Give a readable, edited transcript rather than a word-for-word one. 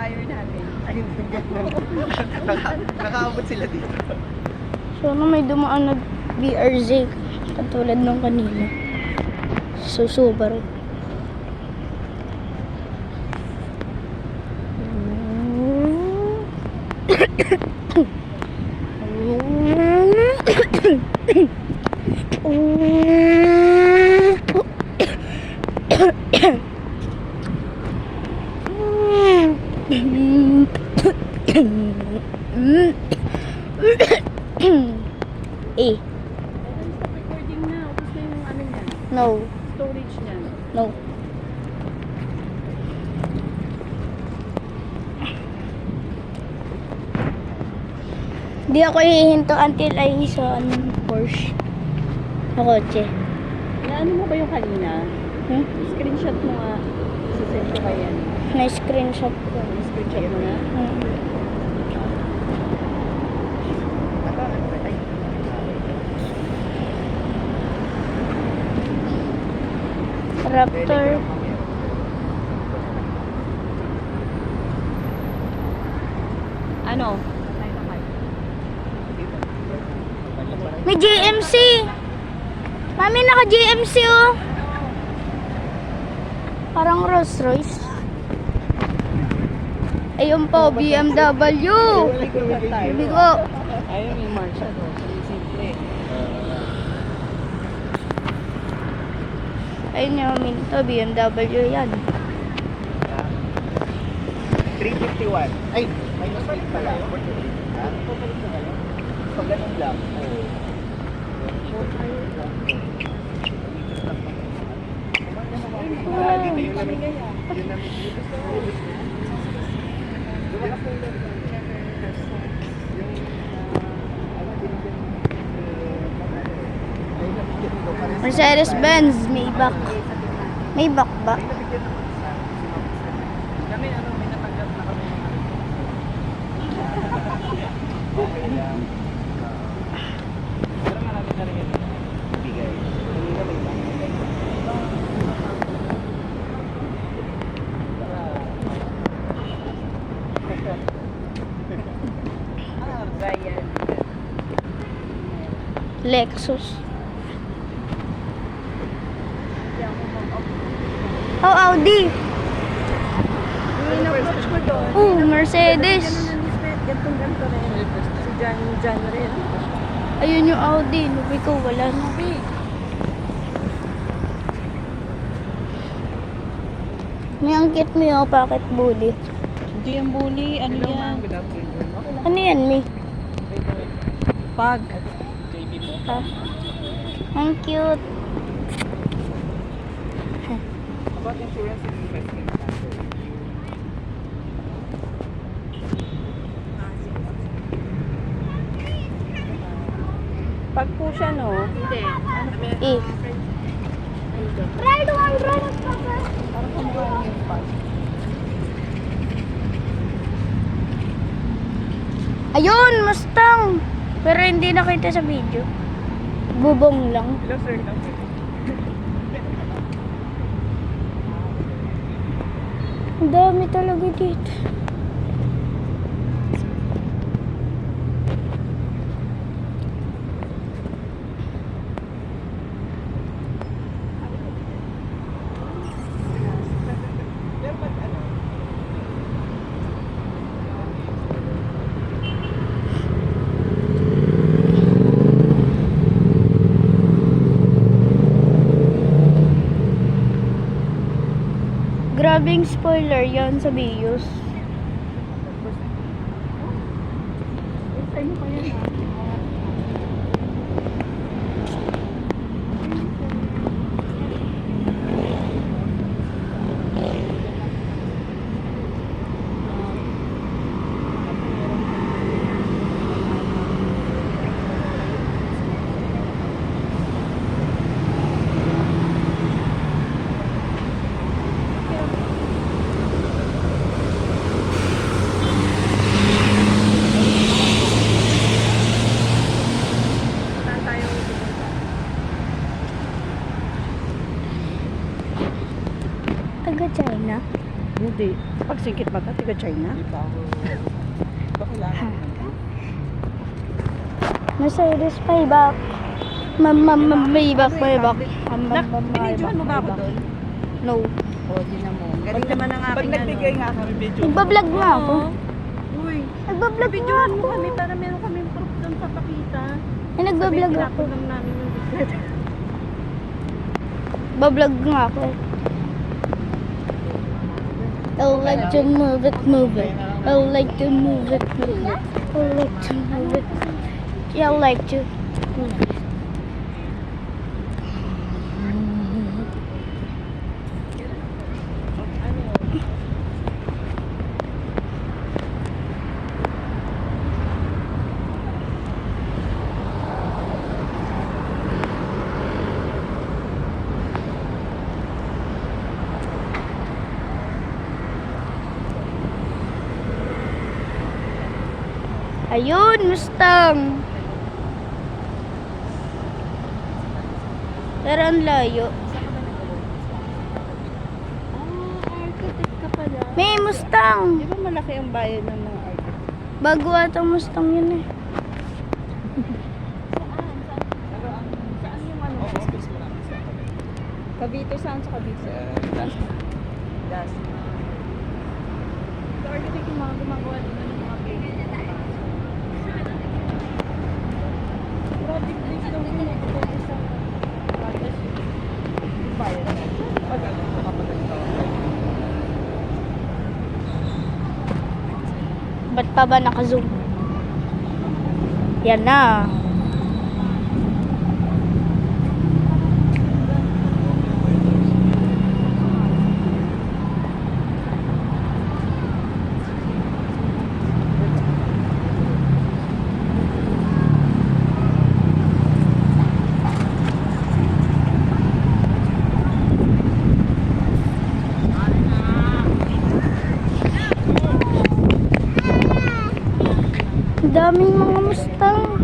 wire natin. Ay, hindi ganun. Nakaabot sila dito. Sana may dumaan na BRZ katulad nung kanina. So, Subaru. Eh, Stop recording na. Tapos na yung ano niya. no, Storage niya. no. Di ako hihinto until I sa Porsche na kotse. Inaano mo ba yung kanina? Hmm? Screenshot mo nga. Sasend ko ba yan? Na-screenshot ko. Screenshot mo na? Hmm. Ay, Raptor. Ano? May GMC. Mami, naka GMC oh. Parang Rolls Royce. Ayun po, BMW. Bigo. Ayun yung Marshall. Simple. Ayun yung minto, BMW yan. 351. Ay, minus 8 pala. Ha? Pag ganun lang. Oo. Dito yung namin. Yun namin. Lumakas na yun. Mercedes-Benz, Maybach. Maybach ba? Kami ano, may natanggap na kami. Okay lang. Pero marami na rin yun. Bigay. Kanina may bigay. Ryan. Lexus. Oh, Audi. Yung in-approach ko doon. Oh, Mercedes. Ganto rin. Si John rin. Ayun yung Audi. Lubi ko, wala na. May angkit mo yung packet bully. Hindi yung bully. Ano yan? Ano yan, Mi? Pag. Ha? Ang cute. About insurance and investment. Pag po siya, no? Hindi. Eh. Ride one, ride Parang kumukha yung pag. Ayun, Mustang. Pero hindi nakita sa video. Bubong lang. Hello, sir. Ang dami talaga dito. Grabing spoiler yan sa Bios. Saan pa yan, ha? Taga China. Hindi. Pag singkit mata, tiga China. Hindi pa ako. Ba kailangan? Mercedes payback. Payback. Binidyohan mo ba ako doon? No. O, di na mo. Galing naman ang Pag aking nagbigay nga kami video. Nagbablog nga ako. Uy, Nagbablog nga binidyohan mo ako. kami para meron kami proof doon papakita. Ay, nagbablog Sabihin, ako. lang namin yung biglet. Bablog nga ako. I like to move it. I like to move it. I like to move it. Yeah, I like to move it. Ayun, Mustang. Pero ang layo. Architect ka pala. May Mustang. Di ba malaki ang bayan ng mga architect? Bago atang Mustang yun eh. Saan yung ano? Cavite, saan sa Cavite? Das. Sa architect yung mga gumagawa din ng mga building. Project din silang pinupunta sa project. Pag ano, makapaganda. Ba't pa ba naka-zoom? Yan na. Ang daming mga Mustang.